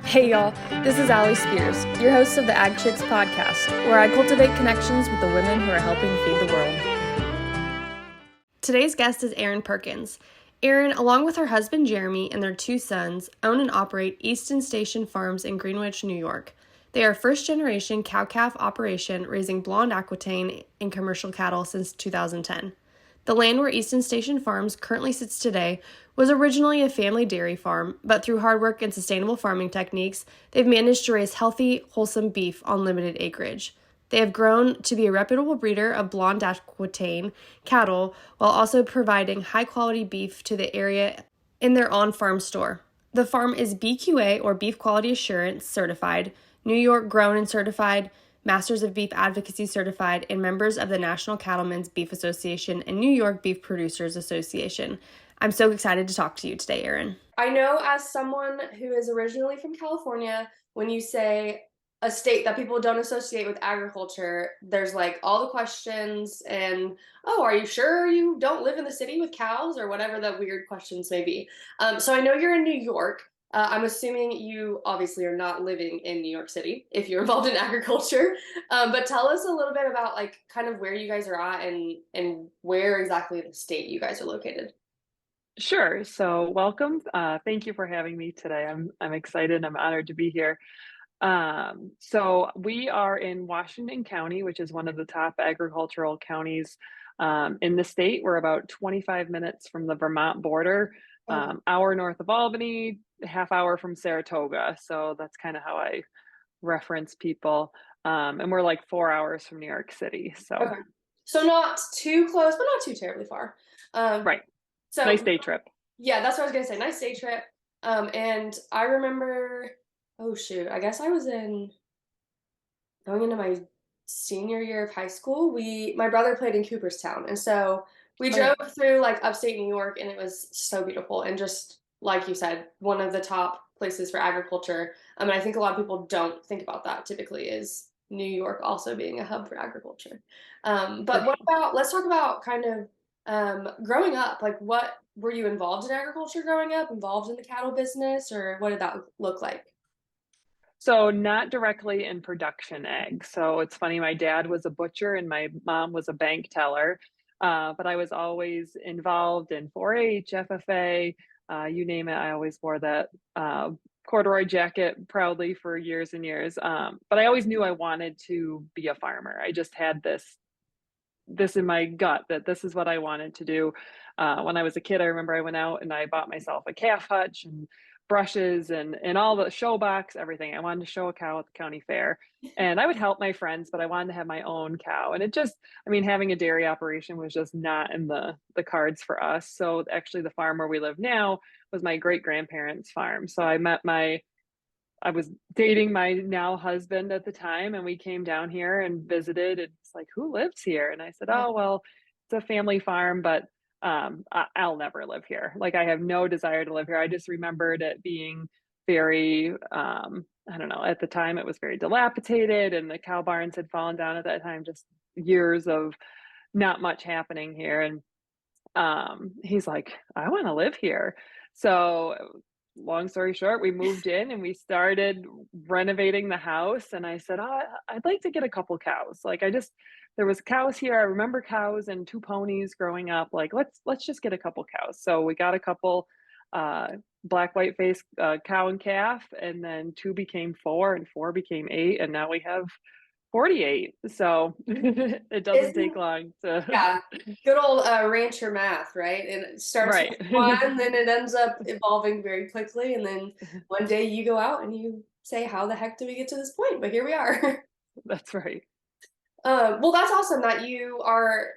Hey y'all, this is Allie Spears, your host of the Ag Chicks podcast, where I cultivate connections with the women who are helping feed the world. Today's guest is Erin Perkins. Erin, along with her husband Jeremy and their two sons, own and operate Easton Station Farms in Greenwich, New York. They are a first-generation cow-calf operation raising blonde Aquitaine and commercial cattle since 2010. The land where Easton Station Farms currently sits today was originally a family dairy farm, but through hard work and sustainable farming techniques, they've managed to raise healthy, wholesome beef on limited acreage. They have grown to be a reputable breeder of blonde Aquitaine cattle while also providing high-quality beef to the area in their on-farm store. The farm is BQA, or Beef Quality Assurance, certified, New York Grown and Certified, Masters of Beef Advocacy certified, and members of the National Cattlemen's Beef Association and New York Beef Producers Association. I'm so excited to talk to you today, Erin. I know as someone who is originally from California, when you say a state that people don't associate with agriculture, there's like all the questions and, oh, are you sure you don't live in the city with cows, or whatever the weird questions may be. So I know you're in New York. I'm assuming you obviously are not living in New York City if you're involved in agriculture. But tell us a little bit about like kind of where you guys are at and where exactly the state you guys are located. Sure. So welcome. Thank you for having me today. I'm excited. I'm honored to be here. So we are in Washington County, which is one of the top agricultural counties in the state. We're about 25 minutes from the Vermont border, Oh, hour north of Albany, half hour from Saratoga. So that's kind of how I reference people. And we're like 4 hours from New York City. So, okay. So not too close, but not too terribly far. Um, right. Nice so day trip. yeah, that's what I was gonna say. Nice day trip. And I remember, oh shoot, I guess I was in going into my senior year of high school. My brother played in Cooperstown, and so we Okay. drove through like upstate New York, and it was so beautiful. And just like you said, one of the top places for agriculture. And I think a lot of people don't think about that typically is New York also being a hub for agriculture. For But what sure. about, let's talk about kind of growing up. Like, what were you involved in agriculture growing up? Involved in the cattle business, or what did that look like? So not directly in production ag. So it's funny, my dad was a butcher and my mom was a bank teller. But I was always involved in 4-H, FFA, you name it. I always wore that corduroy jacket proudly for years and years. But I always knew I wanted to be a farmer. I just had this in my gut that this is what I wanted to do. When I was a kid, I remember I went out and I bought myself a calf hutch and brushes and all the show box, everything. I wanted to show a cow at the county fair, and I would help my friends, but I wanted to have my own cow. And it just, I mean, having a dairy operation was just not in the cards for us. So actually, the farm where we live now was my great grandparents' farm. So I was dating my now husband at the time, and we came down here and visited. It's like, who lives here? And I said, Yeah. oh, well, it's a family farm, but I'll never live here. Like, I have no desire to live here. I just remembered it being very, I don't know, at the time it was very dilapidated, and the cow barns had fallen down at that time, just years of not much happening here. And he's like, I want to live here. So long story short, we moved in and we started renovating the house. And I said, oh, I'd like to get a couple cows. Like, there was cows here. I remember cows and two ponies growing up. Like, let's just get a couple cows. So we got a couple uh, black white face cow and calf, and then two became four, and four became eight, and now we have 48. So it doesn't take Isn't long to Yeah, good old rancher math, right? And it starts with right. one, then it ends up evolving very quickly, and then one day you go out and you say, "How the heck did we get to this point?" But here we are. That's right. Well, that's awesome that you are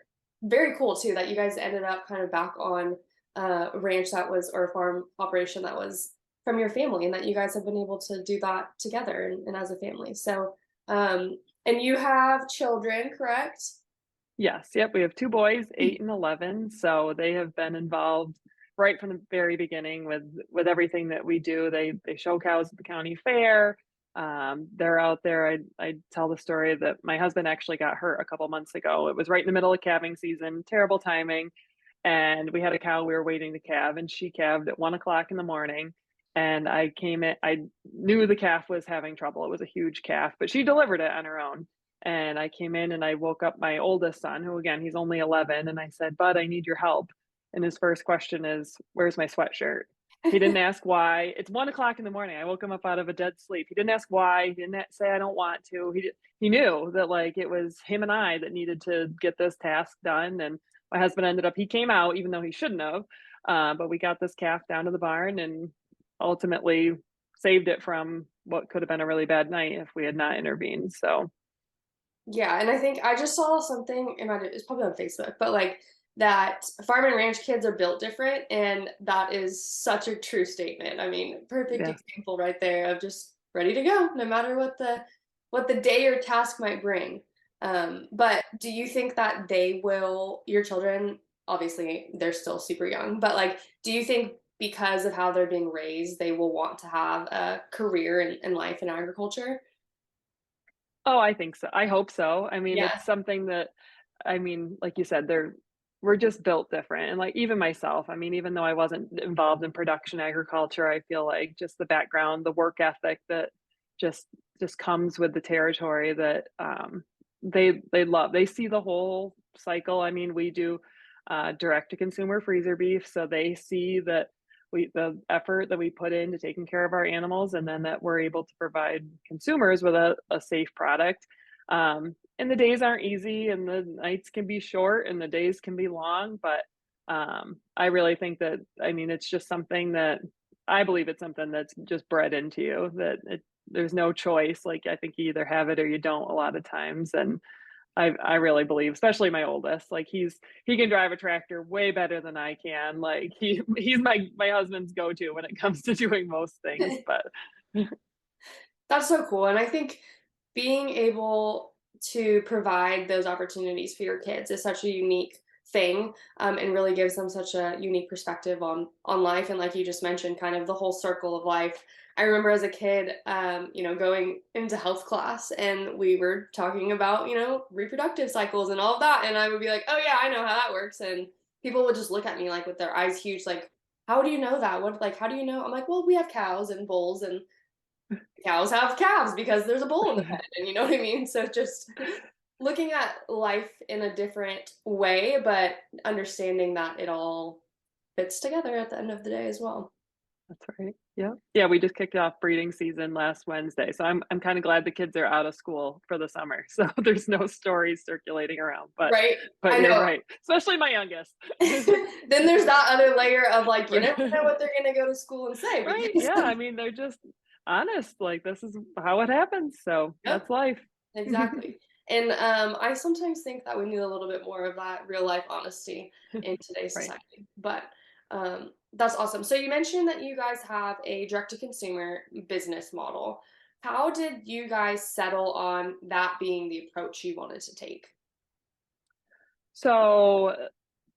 very cool too. That you guys ended up kind of back on a ranch that was, or a farm operation that was from your family, and that you guys have been able to do that together and as a family. So, and you have children, correct? Yes, yep, we have 2 boys, 8 and 11, so they have been involved right from the very beginning with everything that we do. They show cows at the county fair. They're out there. I tell the story that my husband actually got hurt a couple months ago. It was right in the middle of calving season, terrible timing, and we had a cow we were waiting to calve, and she calved at 1 o'clock in the morning. And I came in, I knew the calf was having trouble. It was a huge calf, but she delivered it on her own. And I came in and I woke up my oldest son, who again, he's only 11. And I said, Bud, I need your help. And his first question is, where's my sweatshirt? He didn't ask why. It's 1 o'clock in the morning. I woke him up out of a dead sleep. He didn't ask why. He didn't say, I don't want to. He knew that like it was him and I that needed to get this task done. And my husband he came out, even though he shouldn't have. But we got this calf down to the barn and ultimately saved it from what could have been a really bad night if we had not intervened. So, Yeah, and I think I just saw something, it's probably on Facebook, but like that farm and ranch kids are built different, and that is such a true statement. I mean, perfect yeah. example right there of just ready to go, no matter what the day or task might bring. But do you think that your children, obviously they're still super young, but like, do you think because of how they're being raised, they will want to have a career in life in agriculture? Oh, I think so. I hope so. I mean, Yeah. it's something that, I mean, like you said, we're just built different. And like even myself, I mean, even though I wasn't involved in production agriculture, I feel like just the background, the work ethic that just just comes with the territory that they love. They see the whole cycle. I mean, we do direct to consumer freezer beef, so they see that the effort that we put into taking care of our animals, and then that we're able to provide consumers with a safe product. And the days aren't easy, and the nights can be short, and the days can be long. But I really think that, I mean, it's just something that I believe it's something that's just bred into you. There's no choice. Like I think you either have it or you don't a lot of times, and I really believe, especially my oldest, like he can drive a tractor way better than I can. Like he's my husband's go-to when it comes to doing most things. But That's so cool, and I think being able to provide those opportunities for your kids is such a unique thing, and really gives them such a unique perspective on life, and like you just mentioned, kind of the whole circle of life. I remember as a kid, going into health class, and we were talking about, reproductive cycles and all of that, and I would be like, "Oh, yeah, I know how that works," and people would just look at me, like, with their eyes huge, like, "How do you know that? How do you know?" I'm like, "Well, we have cows and bulls, and cows have calves because there's a bull in the pen," and you know what I mean? So just looking at life in a different way, but understanding that it all fits together at the end of the day as well. that's right. Yeah. Yeah, we just kicked off breeding season last Wednesday. So I'm kind of glad the kids are out of school for the summer. So there's no stories circulating around. Right? But I you're know. right. Especially my youngest. Then there's that other layer of like, you never know what they're gonna go to school and say Right. because Yeah. I mean, they're just honest. Like this is how it happens. So Yep, that's life. exactly. And I sometimes think that we need a little bit more of that real life honesty in today's Right. society. But that's awesome. So you mentioned that you guys have a direct to consumer business model. How did you guys settle on that being the approach you wanted to take? So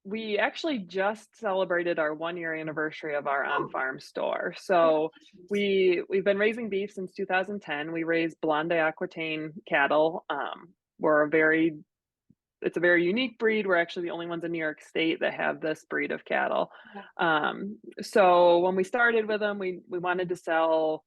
we actually just celebrated our 1 year anniversary of our Oh, on-farm store. So congratulations. we've been raising beef since 2010. We raise blonde Aquitaine cattle. We're a very It's a very unique breed. We're actually the only ones in New York State that have this breed of cattle. Yeah. So when we started with them, we wanted to sell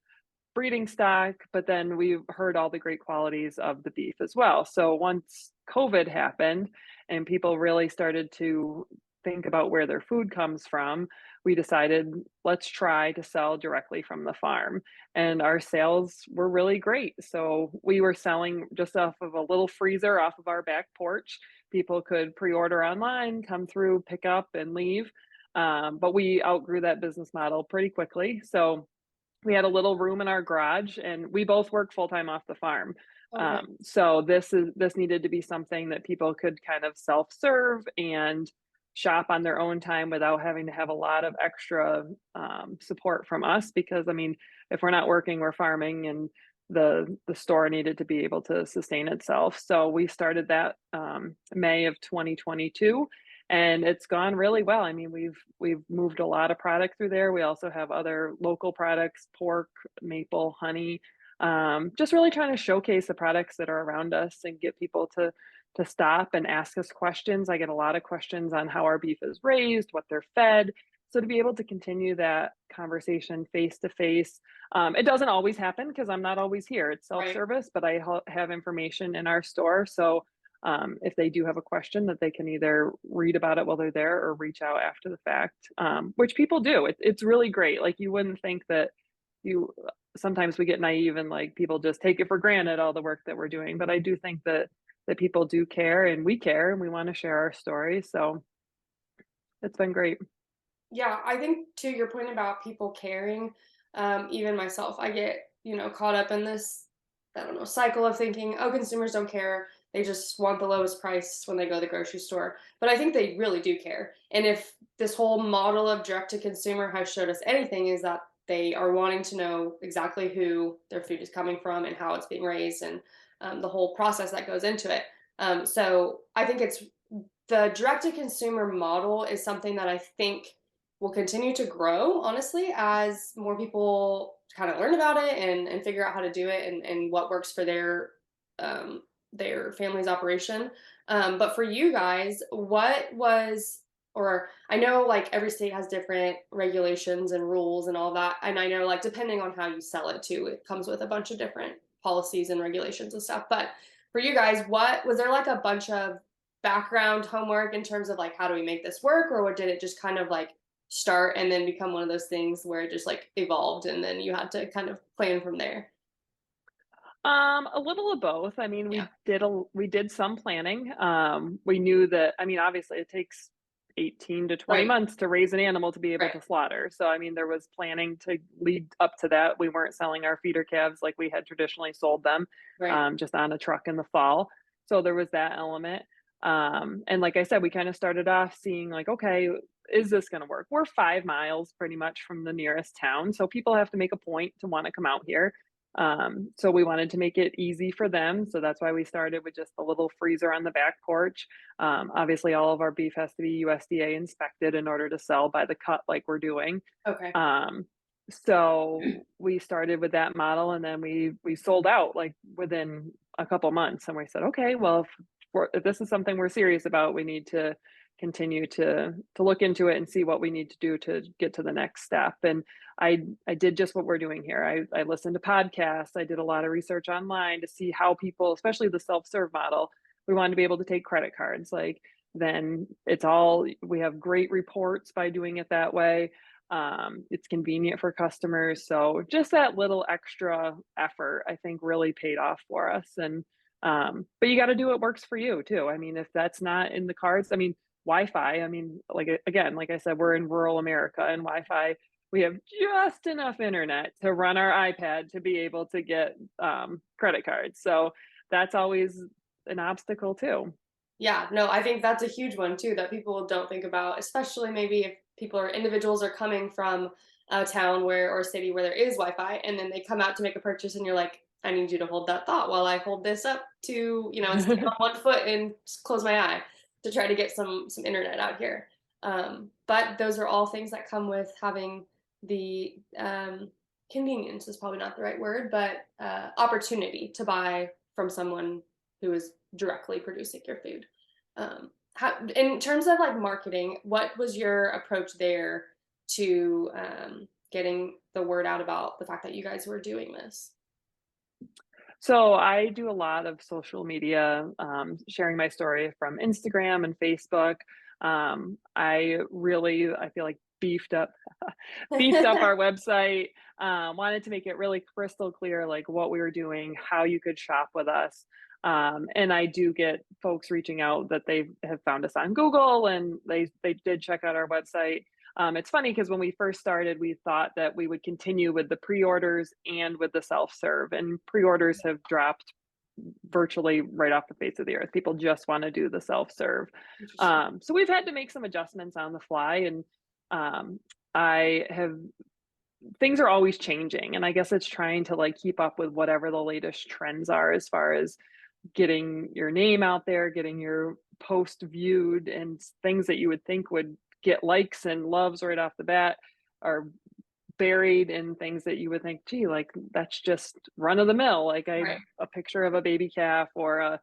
breeding stock, but then we heard all the great qualities of the beef as well. So once COVID happened and people really started to think about where their food comes from, we decided let's try to sell directly from the farm. And our sales were really great. So we were selling just off of a little freezer off of our back porch. People could pre order online, come through, pick up, and leave. But we outgrew that business model pretty quickly. So we had a little room in our garage and we both work full time off the farm. Okay. So this needed to be something that people could kind of self serve and shop on their own time without having to have a lot of extra support from us. Because I mean, if we're not working, we're farming, and the store needed to be able to sustain itself. So we started that May of 2022, and it's gone really well. I mean, we've moved a lot of product through there. We also have other local products, pork, maple, honey. Just really trying to showcase the products that are around us and get people to stop and ask us questions. I get a lot of questions on how our beef is raised, what they're fed. So to be able to continue that conversation face to face, it doesn't always happen because I'm not always here. It's Right. self-service, but I have information in our store. So if they do have a question, that they can either read about it while they're there or reach out after the fact, which people do. It's really great. Like you wouldn't think that you sometimes we get naive and like people just take it for granted all the work that we're doing, but I do think that people do care and we want to share our story. So it's been great. Yeah, I think to your point about people caring, even myself, I get, caught up in this, I don't know, cycle of thinking, oh, consumers don't care. They just want the lowest price when they go to the grocery store. But I think they really do care. And if this whole model of direct to consumer has showed us anything, is that they are wanting to know exactly who their food is coming from and how it's being raised and the whole process that goes into it. So I think it's the direct to consumer model is something that I think will continue to grow, honestly, as more people kind of learn about it and figure out how to do it and what works for their family's operation. But for you guys, what was or I know like every state has different regulations and rules and all that. And I know like depending on how you sell it too, it comes with a bunch of different policies and regulations and stuff. But for you guys, what was there like a bunch of background homework in terms of like how do we make this work, or what did it just kind of like start and then become one of those things where it just like evolved and then you had to kind of plan from there? A little of both. I mean, Yeah. we did some planning. We knew that, I mean, obviously it takes 18 to 20 Right. months to raise an animal to be able Right. to slaughter. So, I mean, there was planning to lead up to that. We weren't selling our feeder calves like we had traditionally sold them, Right. just on a truck in the fall. So there was that element. And like I said, we kind of started off seeing like, okay, is this going to work? We're 5 miles pretty much from the nearest town. So people have to make a point to want to come out here. So we wanted to make it easy for them. So that's why we started with just a little freezer on the back porch. Obviously, all of our beef has to be USDA inspected in order to sell by the cut like we're doing. Okay. Um, so we started with that model, and then we sold out like within a couple months. And we said, okay, well, if this is something we're serious about, we need to continue to look into it and see what we need to do to get to the next step. And I did just what we're doing here. I listened to podcasts. I did a lot of research online to see how people, especially the self-serve model, we wanted to be able to take credit cards. Like then it's all we have great reports by doing it that way. It's convenient for customers. So just that little extra effort, I think, really paid off for us. And but you got to do what works for you too. I mean, if that's not in the cards, I mean, Wi-Fi. I mean, like again, like I said, we're in rural America, and Wi-Fi we have just enough internet to run our iPad to be able to get credit cards. So that's always an obstacle too. Yeah, no, I think that's a huge one too that people don't think about, especially maybe if people or individuals are coming from a town where or a city where there is Wi-Fi and then they come out to make a purchase and you're like, I need you to hold that thought while I hold this up to, and stand on one foot and close my eye to try to get some internet out here. But those are all things that come with having the convenience is probably not the right word, but opportunity to buy from someone who is directly producing your food. In terms of like marketing, what was your approach there to getting the word out about the fact that you guys were doing this? So I do a lot of social media, sharing my story from Instagram and Facebook. I feel like beefed up our website. Wanted to make it really crystal clear, like what we were doing, how you could shop with us. And I do get folks reaching out that they have found us on Google and they did check out our website. It's funny because when we first started, we thought that we would continue with the pre-orders and with the self-serve, and pre-orders have dropped virtually right off the face of the earth. People just want to do the self-serve. Interesting. So we've had to make some adjustments on the fly, and I have things are always changing, and I guess it's trying to like keep up with whatever the latest trends are as far as getting your name out there, getting your post viewed, and things that you would think would get likes and loves right off the bat are buried in things that you would think, gee, like that's just run of the mill. Like Right. a picture of a baby calf or a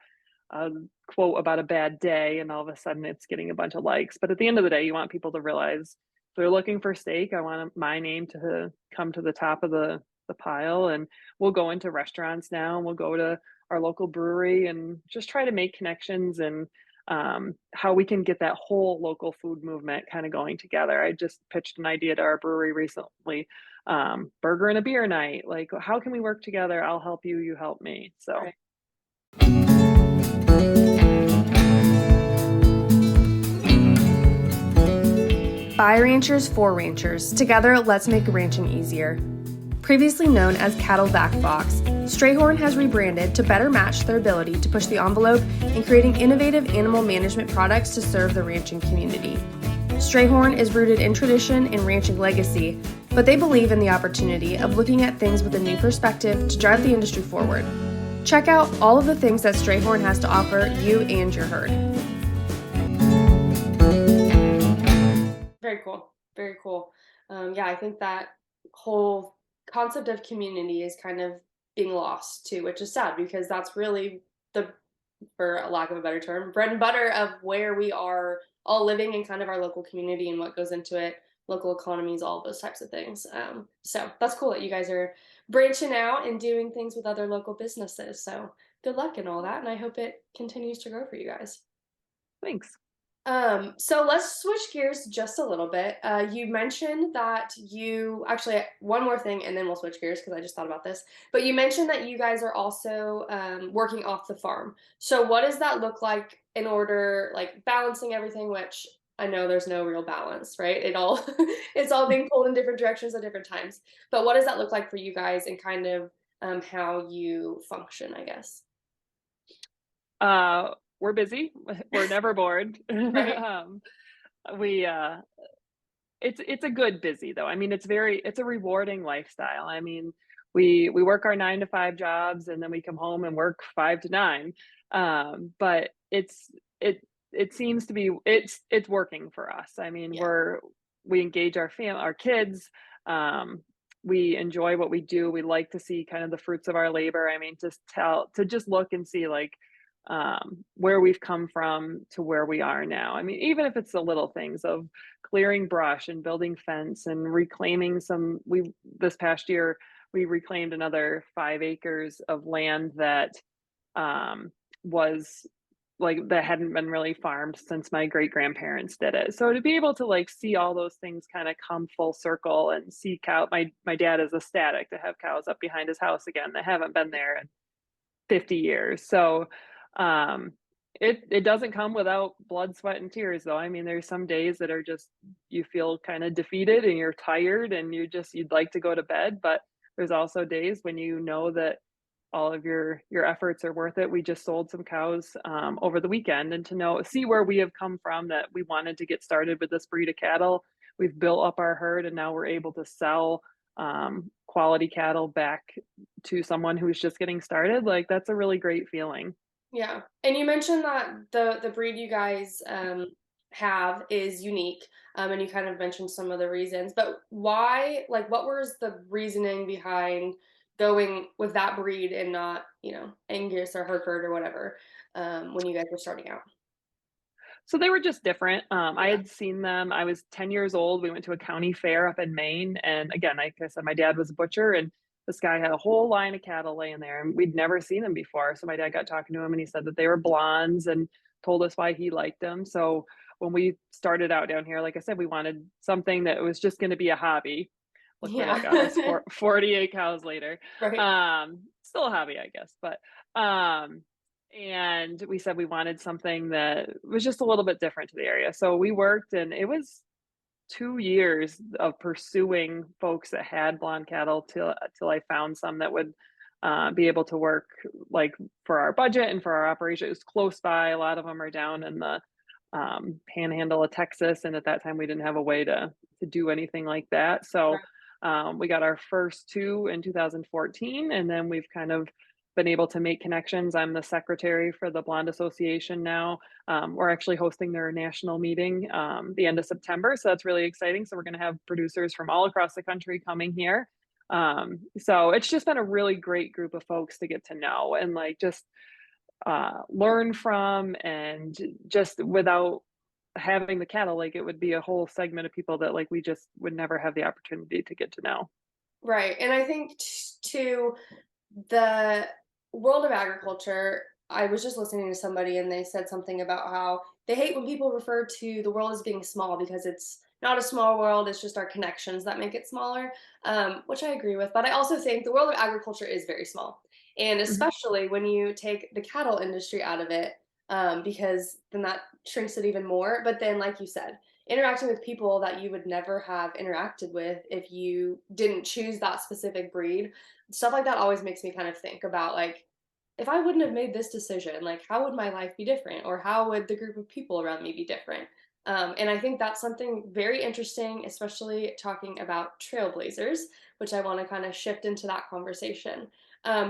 quote about a bad day, and all of a sudden it's getting a bunch of likes. But at the end of the day, you want people to realize they're looking for steak, I want my name to come to the top of the pile. And we'll go into restaurants now, and we'll go to our local brewery and just try to make connections, and how we can get that whole local food movement kind of going together. I just pitched an idea to our brewery recently, burger and a beer night. Like, how can we work together? I'll help you, you help me. So Right. By ranchers for ranchers. Together, let's make ranching easier. Previously known as Cattle Vac Box, Strayhorn has rebranded to better match their ability to push the envelope in creating innovative animal management products to serve the ranching community. Strayhorn is rooted in tradition and ranching legacy, but they believe in the opportunity of looking at things with a new perspective to drive the industry forward. Check out all of the things that Strayhorn has to offer you and your herd. Very cool. Very cool. Yeah, I think that whole concept of community is kind of being lost too, which is sad because that's really the, for a lack of a better term, bread and butter of where we are all living in kind of our local community and what goes into it, local economies, all of those types of things. So that's cool that you guys are branching out and doing things with other local businesses. So good luck in all that, and I hope it continues to grow for you guys. thanks. So let's switch gears just a little bit. You mentioned that you actually one more thing, and then we'll switch gears because I just thought about this. But you mentioned that you guys are also working off the farm. So what does that look like in order, like balancing everything? Which I know there's no real balance, right? It all it's all being pulled in different directions at different times. But what does that look like for you guys, and kind of how you function, I guess? We're busy. We're never bored. Right. We it's a good busy though. I mean, it's a rewarding lifestyle. I mean, we work our 9 to 5 jobs, and then we come home and work 5 to 9. But it seems to be it's working for us. I mean, Yeah. we engage our kids. Um, we enjoy what we do. We like to see kind of the fruits of our labor. I mean, to just look and see like where we've come from to where we are now. I mean, even if it's the little things of clearing brush and building fence and reclaiming we this past year we reclaimed another 5 acres of land that was like that hadn't been really farmed since my great grandparents did it. So to be able to like see all those things kind of come full circle and see my dad is ecstatic to have cows up behind his house again that haven't been there in 50 years. So um it doesn't come without blood, sweat, and tears though. I mean, there's some days that are just you feel kind of defeated and you're tired and you'd like to go to bed, but there's also days when you know that all of your efforts are worth it. We just sold some cows over the weekend, and to see where we have come from, that we wanted to get started with this breed of cattle. We've built up our herd, and now we're able to sell quality cattle back to someone who's just getting started. Like, that's a really great feeling. Yeah, and you mentioned that the breed you guys have is unique, and you kind of mentioned some of the reasons. But why? Like, what was the reasoning behind going with that breed and not, Angus or Hereford or whatever, when you guys were starting out? So they were just different. I Yeah. had seen them. I was 10 years old. We went to a county fair up in Maine. And again, like I said, my dad was a butcher, and this guy had a whole line of cattle laying there, and we'd never seen them before. So my dad got talking to him, and he said that they were blondes and told us why he liked them. So when we started out down here, like I said, we wanted something that was just going to be a hobby. Look where that got us, Yeah. 48 cows later. Right. Still a hobby, I guess, but um and we said we wanted something that was just a little bit different to the area. So we worked, and it was 2 years of pursuing folks that had blonde cattle till I found some that would be able to work like for our budget and for our operation. It was close by. A lot of them are down in the panhandle of Texas, and at that time we didn't have a way to do anything like that. So Right. we got our first two in 2014, and then we've kind of been able to make connections. I'm the secretary for the Blonde Association now. We're actually hosting their national meeting the end of September, so that's really exciting. So we're going to have producers from all across the country coming here. So it's just been a really great group of folks to get to know and like just learn from, and just without having the cattle, like, it would be a whole segment of people that, like, we just would never have the opportunity to get to know. Right. And I think too, the world of agriculture, I was just listening to somebody and they said something about how they hate when people refer to the world as being small because it's not a small world, it's just our connections that make it smaller, which I agree with. But I also think the world of agriculture is very small. And Mhm. especially when you take the cattle industry out of it, because then that shrinks it even more. But then, like you said, interacting with people that you would never have interacted with if you didn't choose that specific breed, stuff like that always makes me kind of think about like, if I wouldn't have made this decision, like how would my life be different, or how would the group of people around me be different? And I think that's something very interesting, especially talking about trailblazers, which I want to kind of shift into that conversation.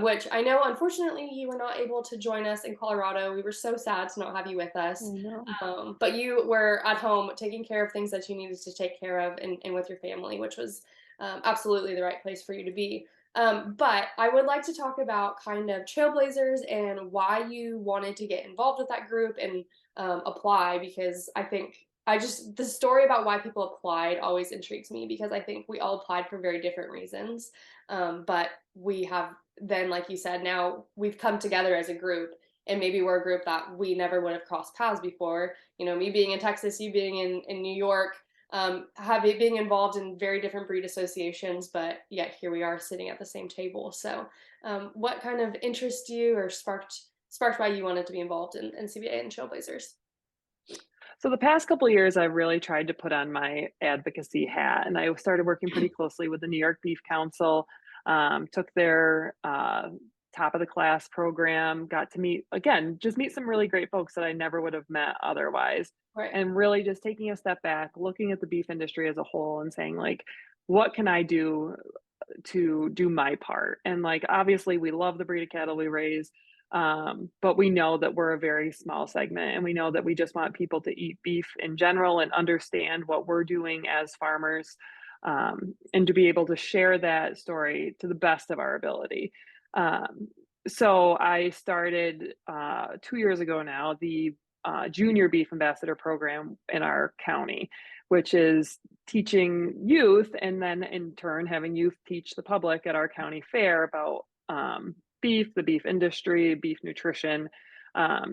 Which I know, unfortunately, you were not able to join us in Colorado. We were so sad to not have you with I us. know. But you were at home taking care of things that you needed to take care of and with your family, which was absolutely the right place for you to be. But I would like to talk about kind of trailblazers and why you wanted to get involved with that group and apply, because I think the story about why people applied always intrigues me because I think we all applied for very different reasons. But we have then, like you said, now we've come together as a group, and maybe we're a group that we never would have crossed paths before. You know, me being in Texas, you being in New York, being involved in very different breed associations, but yet here we are sitting at the same table. So, what kind of interest you or sparked why you wanted to be involved in CBA and Trailblazers? So the past couple of years, I've really tried to put on my advocacy hat, and I started working pretty closely with the New York Beef Council. Took their top of the class program, got to meet again, just meet some really great folks that I never would have met otherwise, Right. and really just taking a step back, looking at the beef industry as a whole, and saying like, what can I do to do my part? And like, obviously, we love the breed of cattle we raise, but we know that we're a very small segment, and we know that we just want people to eat beef in general and understand what we're doing as farmers, and to be able to share that story to the best of our ability. Um, so I started 2 years ago now the Junior Beef Ambassador program in our county, which is teaching youth and then in turn having youth teach the public at our county fair about beef, the beef industry, beef nutrition.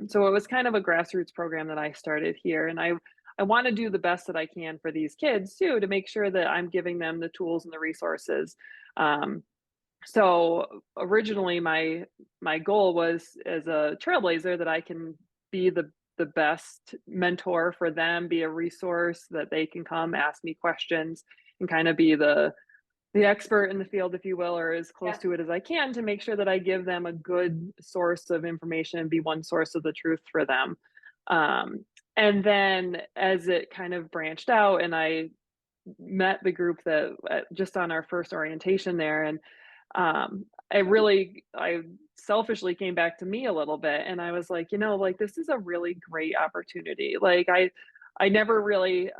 So it was kind of a grassroots program that I started here, and I want to do the best that I can for these kids too, to make sure that I'm giving them the tools and the resources. Um, so originally, my goal was as a trailblazer that I can be the best mentor for them, be a resource that they can come ask me questions and kind of be the expert in the field, if you will, or as close Yeah. to it as I can to make sure that I give them a good source of information and be one source of the truth for them. Um, and then as it kind of branched out, and I met the group that just on our first orientation there, and I selfishly came back to me a little bit, and I was like, like this is a really great opportunity. Like I never really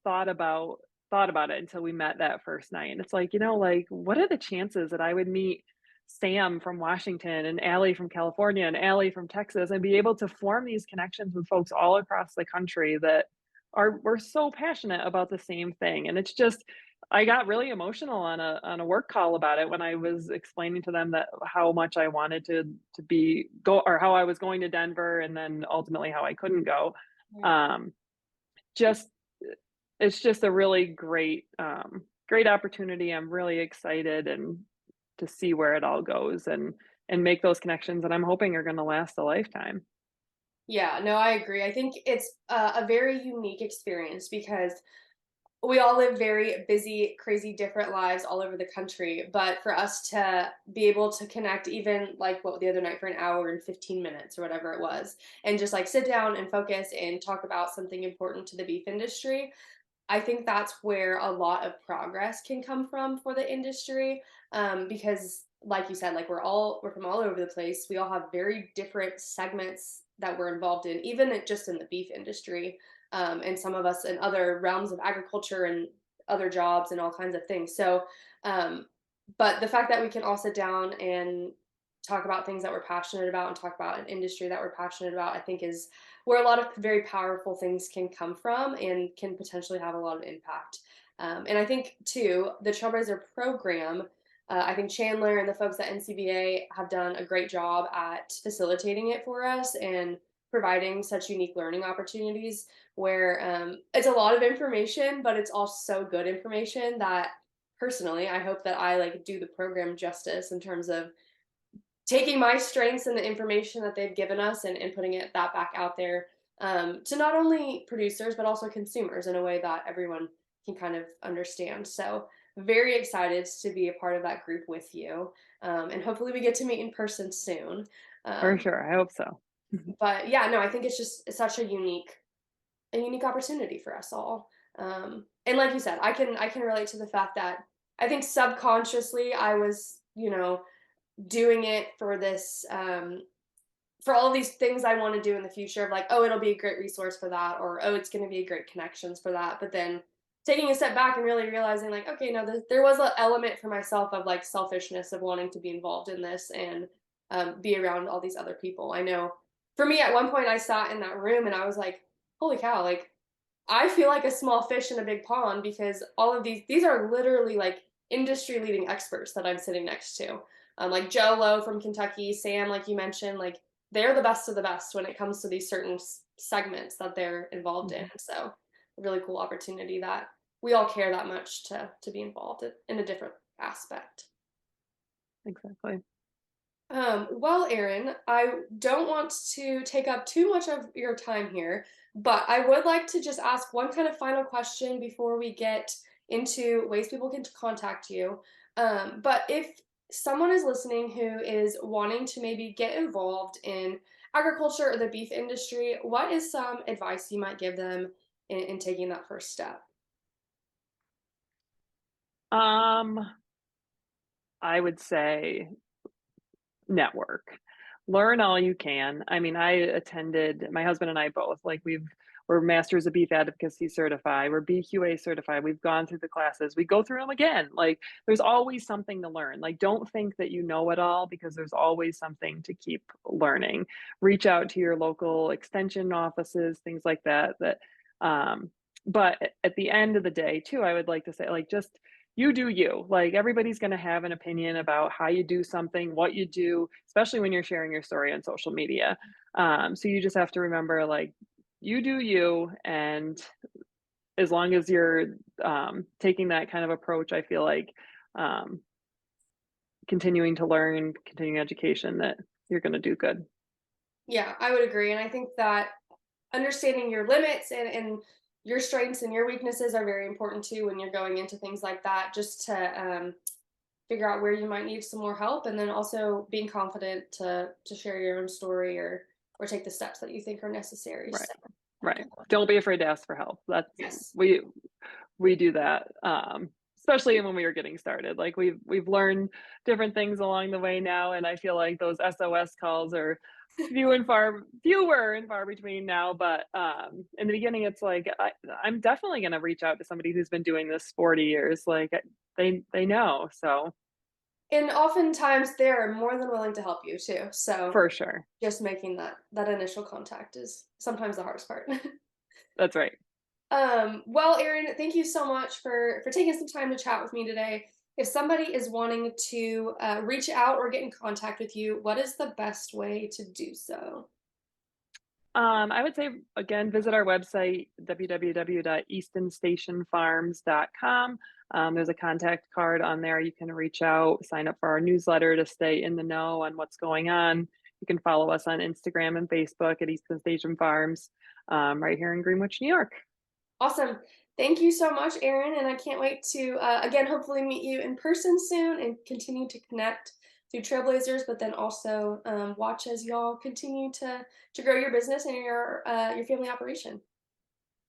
thought about it until we met that first night. And it's like, like what are the chances that I would meet Sam from Washington and Allie from California and Allie from Texas and be able to form these connections with folks all across the country that we're so passionate about the same thing. And it's just I got really emotional on a work call about it when I was explaining to them that how much I wanted to be go or how I was going to Denver and then ultimately how I couldn't go. Right. Um, just it's just a really great opportunity. I'm really excited and to see where it all goes and make those connections that I'm hoping are going to last a lifetime. Yeah, no, I agree. I think it's a very unique experience because we all live very busy, crazy, different lives all over the country. But for us to be able to connect, even like what the other night for an hour and 15 minutes or whatever it was, and just like sit down and focus and talk about something important to the beef industry, I think that's where a lot of progress can come from for the industry, because, like you said, like we're from all over the place. We all have very different segments that we're involved in, even just in the beef industry, and some of us in other realms of agriculture and other jobs and all kinds of things. So, um, but the fact that we can all sit down and talk about things that we're passionate about and talk about an industry that we're passionate about, I think is where a lot of very powerful things can come from and can potentially have a lot of impact. And I think, too, the Trailblazer program, I think Chandler and the folks at NCBA have done a great job at facilitating it for us and providing such unique learning opportunities where it's a lot of information, but it's also good information that personally, I hope that I like do the program justice in terms of taking my strengths and the information that they've given us and putting that back out there to not only producers but also consumers in a way that everyone can kind of understand. So very excited to be a part of that group with you, and hopefully we get to meet in person soon. For Um, sure. I hope so. but yeah, no, I think it's such a unique opportunity for us all. And like you said, I can relate to the fact that I think subconsciously I was, doing it for this for all of these things I want to do in the future of like, oh, it'll be a great resource for that, or oh, it's going to be a great connections for that. But then taking a step back and really realizing like, okay, no, there was an element for myself of like selfishness of wanting to be involved in this and be around all these other people. I know for me at one point I sat in that room and I was like, holy cow, like I feel like a small fish in a big pond because all of these are literally like industry leading experts that I'm sitting next to. Like Joe Lowe from Kentucky, Sam, like you mentioned, like they're the best of the best when it comes to these certain segments that they're involved in. Mhm. So a really cool opportunity that we all care that much to be involved in a different aspect. Exactly. Well, Erin, I don't want to take up too much of your time here, but I would like to just ask one kind of final question before we get into ways people can contact you. But if someone is listening who is wanting to maybe get involved in agriculture or the beef industry, what is some advice you might give them in taking that first step? Um, I would say network. Learn all you can. I mean, I attended, my husband and I both, like we're Masters of Beef Advocacy certified, we're BQA certified, we've gone through the classes, we go through them again. Like there's always something to learn. Like don't think that you know it all because there's always something to keep learning. Reach out to your local extension offices, things like that. But at the end of the day, too, I would like to say, like, just you do you. Like everybody's going to have an opinion about how you do something, what you do, especially when you're sharing your story on social media. So you just have to remember, like, you do you, and as long as you're taking that kind of approach, I feel like um, continuing to learn, continuing education, that you're going to do good. Yeah, I would agree. And I think that understanding your limits and your strengths and your weaknesses are very important too when you're going into things like that, just to figure out where you might need some more help, and then also being confident to share your own story or take the steps that you think are necessary. Right. So Right. Don't be afraid to ask for help. That's yes. we do that. Especially when we were getting started. Like we've learned different things along the way now, and I feel like those SOS calls are fewer and far between now. But in the beginning, it's like I'm definitely going to reach out to somebody who's been doing this 40 years. Like they know. So And oftentimes they're more than willing to help you too. So for sure, just making that initial contact is sometimes the hardest part. that's right. Well, Erin, thank you so much for taking some time to chat with me today. If somebody is wanting to reach out or get in contact with you, what is the best way to do so? I would say again, visit our website, www.eastonstationfarms.com. There's a contact card on there. You can reach out, sign up for our newsletter to stay in the know on what's going on. You can follow us on Instagram and Facebook at Easton Station Farms, right here in Greenwich, New York. Awesome. Thank you so much, Erin, and I can't wait to again hopefully meet you in person soon and continue to connect through Trailblazers, but then also watch as y'all continue to grow your business and your family operation.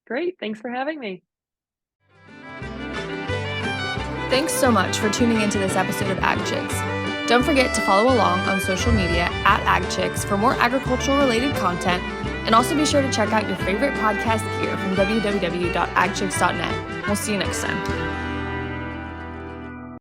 Great. Thanks for having me. Thanks so much for tuning into this episode of Ag Chicks. Don't forget to follow along on social media at Ag Chicks for more agricultural related content, and also be sure to check out your favorite podcast gear from www.agchicks.net. We'll see you next time.